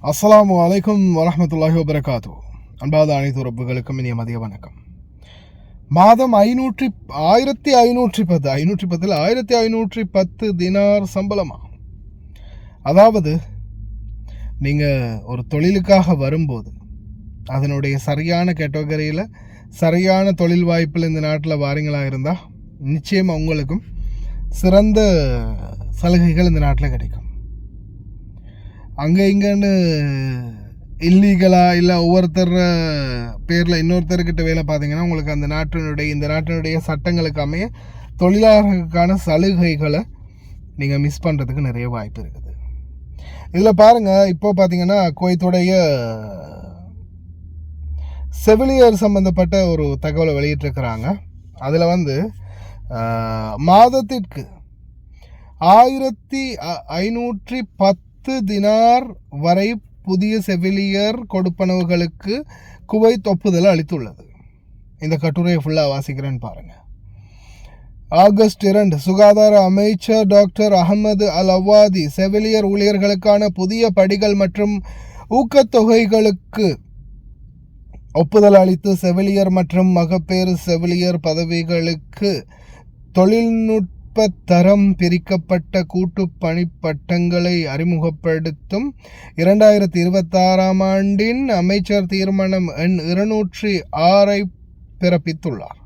அஸ்ஸலாமு அலைக்கும் வரஹ்மத்துல்லாஹி வபரகாத்து. அன்பாத அனைத்து உறவுகளுக்கும் இனிய மதிய வணக்கம். மாதம் 1510 தினார் சம்பளமா? அதாவது நீங்கள் ஒரு தொழிலுக்காக வரும்போது அதனுடைய சரியான கேட்டகரியில் சரியான தொழில் வாய்ப்பில் இந்த நாட்டில் வாரீங்களாக இருந்தால் நிச்சயமாக உங்களுக்கும் சிறந்த சலுகைகள் இந்த நாட்டில் கிடைக்கும். அங்கே இங்கேன்னு இல்லீகலாக இல்லை ஒவ்வொருத்தர் பேரில் இன்னொருத்தர்கிட்ட வேலை பார்த்தீங்கன்னா உங்களுக்கு அந்த இந்த நாட்டினுடைய சட்டங்களுக்கு அமைய தொழிலாளர்களுக்கான சலுகைகளை நீங்கள் மிஸ் பண்ணுறதுக்கு நிறைய வாய்ப்பு இருக்குது. இதில் பாருங்கள், இப்போ பார்த்தீங்கன்னா குவைத்துடைய செவிலியர் சம்பந்தப்பட்ட ஒரு தகவலை வெளியிட்டிருக்கிறாங்க. அதில் மாதத்திற்கு 1510 தினார் வரை புதிய செவிலியர் கொடுப்பனவுகளுக்கு குவைத் ஒப்புதல் அளித்துள்ளது. இந்த கட்டுரையை ஃபுல்லாக வாசிக்கிறேன்னு பாருங்கள். ஆகஸ்ட் 2 சுகாதார அமைச்சர் டாக்டர் அகமது அல் அவாதி செவிலியர் ஊழியர்களுக்கான புதிய படிகள் மற்றும் ஊக்கத்தொகைகளுக்கு ஒப்புதல் அளித்து செவிலியர் மற்றும் மகப்பேறு செவிலியர் பதவிகளுக்கு தொழில்நுட்ப தரம் பிரிக்கப்பட்ட கூட்டு பணிப்பட்டங்களை அறிமுகப்படுத்தும் 2026 ஆண்டின் அமைச்சர் தீர்மானம் எண் 206 பிறப்பித்துள்ளார்.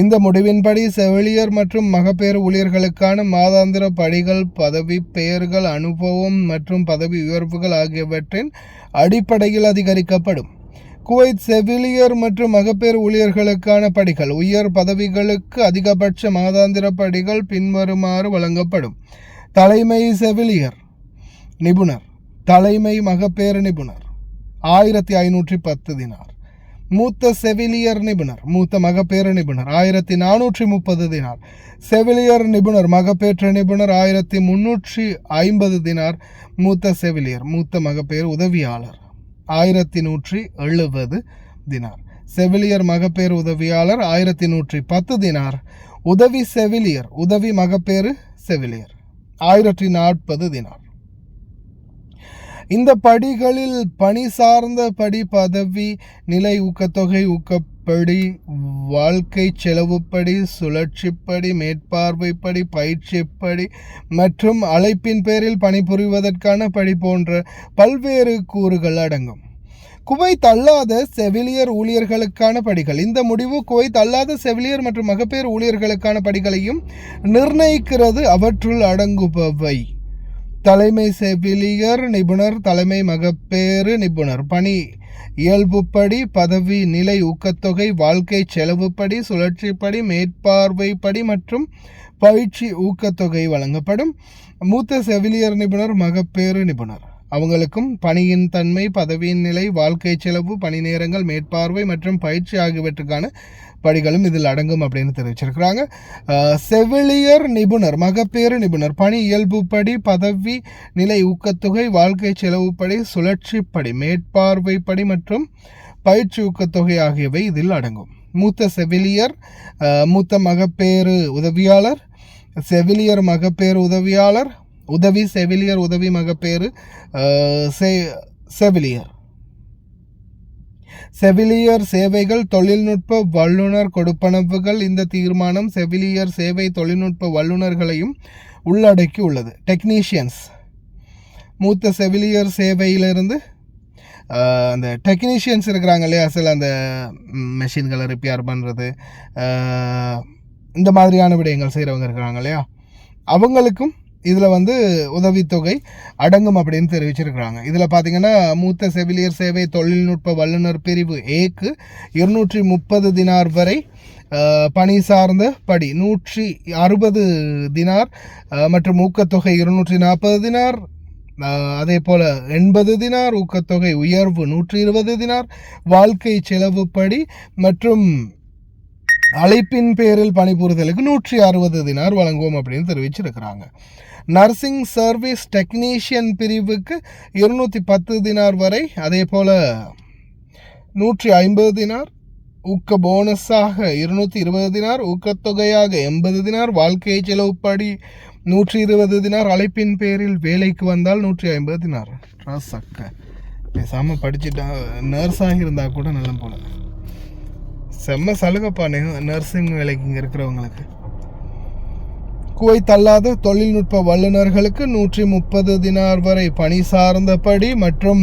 இந்த முடிவின்படி செவிலியர் மற்றும் மகப்பேறு ஊழியர்களுக்கான மாதாந்திர படிகள், பதவி பெயர்கள், அனுபவம் மற்றும் பதவி உயர்வுகள் ஆகியவற்றின் அடிப்படையில் அதிகரிக்கப்படும். குவைத் செவிலியர் மற்றும் மகப்பேறு ஊழியர்களுக்கான படிகள். உயர் பதவிகளுக்கு அதிகபட்ச மாதாந்திர படிகள் பின்வருமாறு வழங்கப்படும். தலைமை செவிலியர் நிபுணர், தலைமை மகப்பேறு நிபுணர் 1510 தினார். மூத்த செவிலியர் நிபுணர், மூத்த மகப்பேறு நிபுணர் 1430 தினார். செவிலியர் நிபுணர், மகப்பேற்று நிபுணர் 1350 தினார். மூத்த செவிலியர், மூத்த மகப்பேறு உதவியாளர் 1170 தினார். செவிலியர் மகப்பேறு உதவியாளர் 1110 தினார். உதவி செவிலியர், உதவி மகப்பேறு செவிலியர் 1040 தினார். இந்த படிகளில் பணி சார்ந்த படி, பதவி நிலை, ஊக்கத்தொகை, ஊக்கப்படி, வாழ்க்கை செலவுப்படி, சுழற்சிப்படி, மேற்பார்வைப்படி, பயிற்சிப்படி மற்றும் அழைப்பின் பேரில் பணிபுரிவதற்கான படி போன்ற பல்வேறு கூறுகள் அடங்கும். குவைத் அல்லாத செவிலியர் ஊழியர்களுக்கான படிகள். இந்த முடிவு குவைத் அல்லாத செவிலியர் மற்றும் மகப்பேறு ஊழியர்களுக்கான படிகளையும் நிர்ணயிக்கிறது. அவற்றுள் அடங்குபவை: தலைமை செவிலியர் நிபுணர், தலைமை மகப்பேறு நிபுணர் பணி இயல்புப்படி, பதவி நிலை, ஊக்கத்தொகை, வாழ்க்கை செலவுப்படி, சுழற்சிப்படி, மேற்பார்வைப்படி மற்றும் பயிற்சி ஊக்கத்தொகை வழங்கப்படும். மூத்த செவிலியர் நிபுணர், மகப்பேறு நிபுணர் அவங்களுக்கும் பணியின் தன்மை, பதவியின் நிலை, வாழ்க்கை செலவு, பணி நேரங்கள், மேற்பார்வை மற்றும் பயிற்சி ஆகியவற்றுக்கான படிகளும் இதில் அடங்கும் அப்படின்னு தெரிவிச்சிருக்கிறாங்க. செவிலியர் நிபுணர், மகப்பேறு நிபுணர் பணி இயல்புப்படி, பதவி நிலை, ஊக்கத்தொகை, வாழ்க்கை செலவுப்படி, சுழற்சிப்படி, மேற்பார்வைப்படி மற்றும் பயிற்சி ஊக்கத்தொகை ஆகியவை இதில் அடங்கும். மூத்த செவிலியர், மூத்த மகப்பேறு உதவியாளர், செவிலியர் மகப்பேறு உதவியாளர், உதவி செவிலியர், உதவி மகப்பேறு செவிலியர். செவிலியர் சேவைகள், தொழில்நுட்ப வல்லுநர் கொடுப்பனவுகள். இந்த தீர்மானம் செவிலியர் சேவை தொழில்நுட்ப வல்லுநர்களையும் உள்ளடக்கி உள்ளது. டெக்னீஷியன்ஸ், மூத்த செவிலியர் சேவையிலிருந்து அந்த டெக்னீஷியன்ஸ் இருக்கிறாங்க இல்லையா, சில அந்த மெஷின்களை ரிப்பேர் பண்ணுறது, இந்த மாதிரியான விடயங்கள் செய்கிறவங்க இருக்கிறாங்க இல்லையா, அவங்களுக்கும் இதில் உதவித்தொகை அடங்கும் அப்படின்னு தெரிவிச்சிருக்கிறாங்க. இதில் பார்த்தீங்கன்னா மூத்த செவிலியர் சேவை தொழில்நுட்ப வல்லுநர் பிரிவு ஏக்கு 230 தினார் வரை பணி சார்ந்த படி 160 தினார் மற்றும் ஊக்கத்தொகை 240 தினார். அதே போல் 80 தினார் ஊக்கத்தொகை உயர்வு 120 தினார். வாழ்க்கை செலவுப்படி மற்றும் அழைப்பின் பேரில் பணிபுரிதலுக்கு 160 தினார் வழங்குவோம் அப்படின்னு தெரிவிச்சிருக்கிறாங்க. நர்சிங் சர்வீஸ் டெக்னீஷியன் பிரிவுக்கு 210 தினார் வரை, அதே போல் 150 தினார். ஊக்க போனஸாக 220 தினார், ஊக்கத்தொகையாக 80 தினார், வாழ்க்கை செலவுப்படி 120 தினார். அழைப்பின் பேரில் வேலைக்கு வந்தால் 150 தினார். சக்க பேசாமல் படிச்சுட்டா நர்ஸாக இருந்தால் கூட நல்ல போல. செம்ம சலுகைப்பா நர்சிங் வேலைக்கு இங்கே இருக்கிறவங்களுக்கு. குவைத் அல்லாத தொழில்நுட்ப வல்லுநர்களுக்கு 130 தினார் வரை பணி சார்ந்த படி மற்றும்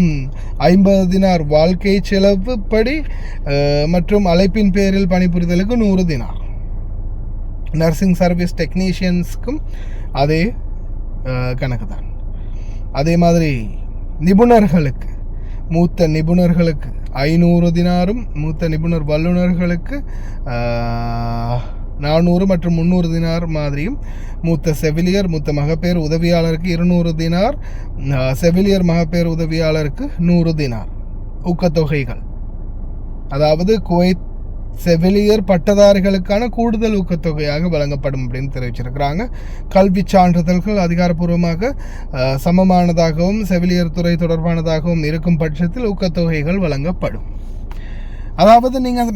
50 தினார் வாழ்க்கை செலவு படி மற்றும் அழைப்பின் பேரில் பணிபுரிதலுக்கு 100 தினார். நர்சிங் சர்வீஸ் டெக்னீஷியன்ஸ்க்கும் அதே கணக்கு தான். அதே மாதிரி நிபுணர்களுக்கு, மூத்த நிபுணர்களுக்கு 500 தினாரும், மூத்த நிபுணர் வல்லுநர்களுக்கு 400 மற்றும் 300 தினார் மாதிரியும், மூத்த செவிலியர், மூத்த மகப்பேறு உதவியாளருக்கு 200 தினார், செவிலியர் மகப்பேறு உதவியாளருக்கு 100 தினார் ஊக்கத்தொகைகள். அதாவது குவைத் செவிலியர் பட்டதாரிகளுக்கான கூடுதல் ஊக்கத்தொகையாக வழங்கப்படும் அப்படின்னு தெரிவிச்சிருக்கிறாங்க. கல்வி சான்றிதழ்கள் அதிகாரப்பூர்வமாக சமமானதாகவும் செவிலியர் துறை தொடர்பானதாகவும் இருக்கும் பட்சத்தில் ஊக்கத்தொகைகள் வழங்கப்படும். அதாவது நீங்கள்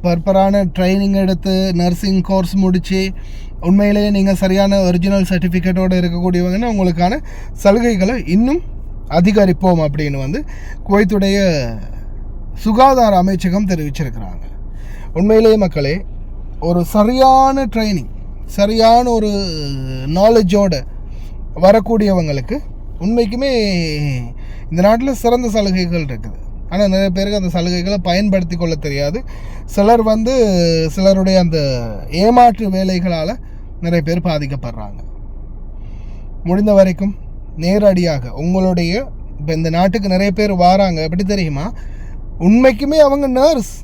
பர்பரான ட்ரைனிங் எடுத்து நர்சிங் கோர்ஸ் முடித்து உண்மையிலேயே நீங்கள் சரியான ஒரிஜினல் சர்டிஃபிகேட்டோடு இருக்கக்கூடியவங்கன்னா உங்களுக்கான சலுகைகளை இன்னும் அதிகரிப்போம் அப்படின்னு குவைத்துடைய சுகாதார அமைச்சகம் தெரிவிச்சிருக்கிறாங்க. உண்மையிலேயே மக்களே, ஒரு சரியான ட்ரைனிங், சரியான ஒரு நாலேஜோடு வரக்கூடியவங்களுக்கு உண்மைக்குமே இந்த நாட்டில் சிறந்த சலுகைகள் இருக்குது. ஆனால் நிறைய பேருக்கு அந்த சலுகைகளை பயன்படுத்தி கொள்ள தெரியாது. சிலர் சிலருடைய அந்த ஏமாற்று வேலைகளால் நிறைய பேர் பாதிக்கப்படுறாங்க. முடிந்த வரைக்கும் நேரடியாக உங்களுடைய இப்போ இந்த நாட்டுக்கு நிறைய பேர் வராங்க. எப்படி தெரியுமா? உண்மைக்குமே அவங்க நர்ஸ்,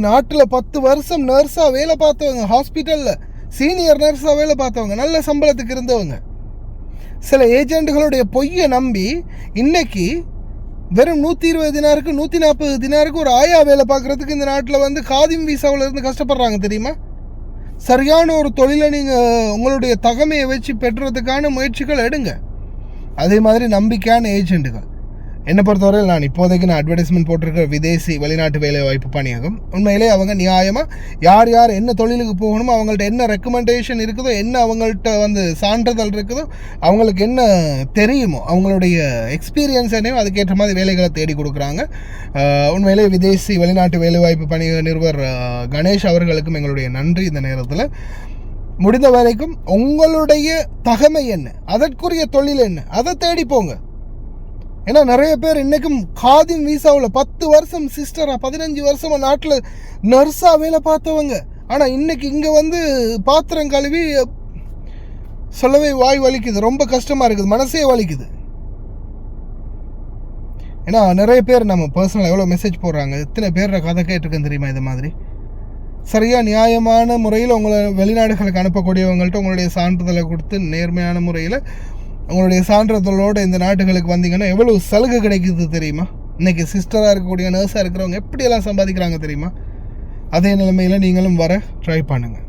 நாட்டில் 10 வருஷம் நர்ஸாக வேலை பார்த்தவங்க, ஹாஸ்பிட்டலில் சீனியர் நர்ஸாக வேலை பார்த்தவங்க, நல்ல சம்பளத்துக்கு இருந்தவங்க. சில ஏஜென்ட்டுகளுடைய பொய்யை நம்பி இன்னைக்கு வெறும் 120 தினாருக்கு 140 தினாருக்கு ஒரு ஆயா வேலை பார்க்குறதுக்கு இந்த நாட்டில் காதிம் வீசாவில் இருந்து கஷ்டப்படுறாங்க தெரியுமா? சரியான ஒரு தொழிலை நீங்கள் உங்களுடைய தகமையை வச்சு பெற்றுறதுக்கான முயற்சிகள் எடுங்க. அதே மாதிரி நம்பிக்கையான ஏஜென்ட்டுகள். என்னை பொறுத்தவரையில் நான் இப்போதைக்கு அட்வர்டைஸ்மெண்ட் போட்டிருக்கிற விதேசி வெளிநாட்டு வேலை வாய்ப்பு பணியாகும். உண்மையிலே அவங்க நியாயமாக யார் யார் என்ன தொழிலுக்கு போகணுமோ, அவங்கள்ட்ட என்ன ரெக்கமெண்டேஷன் இருக்குதோ, என்ன அவங்கள்ட்ட சான்றிதழ் இருக்குதோ, அவங்களுக்கு என்ன தெரியுமோ, அவங்களுடைய எக்ஸ்பீரியன்ஸ் என்னையும் அதுக்கேற்ற மாதிரி வேலைகளை தேடி கொடுக்குறாங்க. உண்மையிலே விதேசி வெளிநாட்டு வேலைவாய்ப்பு பணி நிறுவர் கணேஷ் அவர்களுக்கும் எங்களுடைய நன்றி. இந்த நேரத்தில் முடிந்த வரைக்கும் உங்களுடைய தகமை என்ன, அதற்குரிய தொழில் என்ன, அதை தேடி போங்க. ஏன்னா நிறைய பேர் இன்றைக்கும் காதிம் வீசாவில் 10 வருஷம் சிஸ்டராக 15 வருஷமாக நாட்டில் நர்ஸாக வேலை பார்த்தவங்க. ஆனால் இன்றைக்கி இங்கே பாத்திரம் கழுவி சொல்லவே வாய் வலிக்குது, ரொம்ப கஷ்டமாக இருக்குது, மனசே வலிக்குது. ஏன்னா நிறைய பேர் நம்ம பர்சனலாக எவ்வளோ மெசேஜ் போடுறாங்க, எத்தனை பேர் கதை கேட்டிருக்கேன் தெரியுமா? இது மாதிரி சரியாக நியாயமான முறையில் உங்களை வெளிநாடுகளுக்கு அனுப்பக்கூடியவங்கள்ட்ட உங்களுடைய சான்றிதழை கொடுத்து நேர்மையான முறையில் உங்களுடைய சான்றிதழோடு இந்த நாட்டுகளுக்கு வந்தீங்கன்னா எவ்வளோ சலுகை கிடைக்குது தெரியுமா? இன்றைக்கி சிஸ்டராக இருக்கக்கூடிய நர்ஸாக இருக்கிறவங்க எப்படியெல்லாம் சம்பாதிக்கிறாங்க தெரியுமா? அதே நிலைமையில் நீங்களும் வர ட்ரை பண்ணுங்கள்.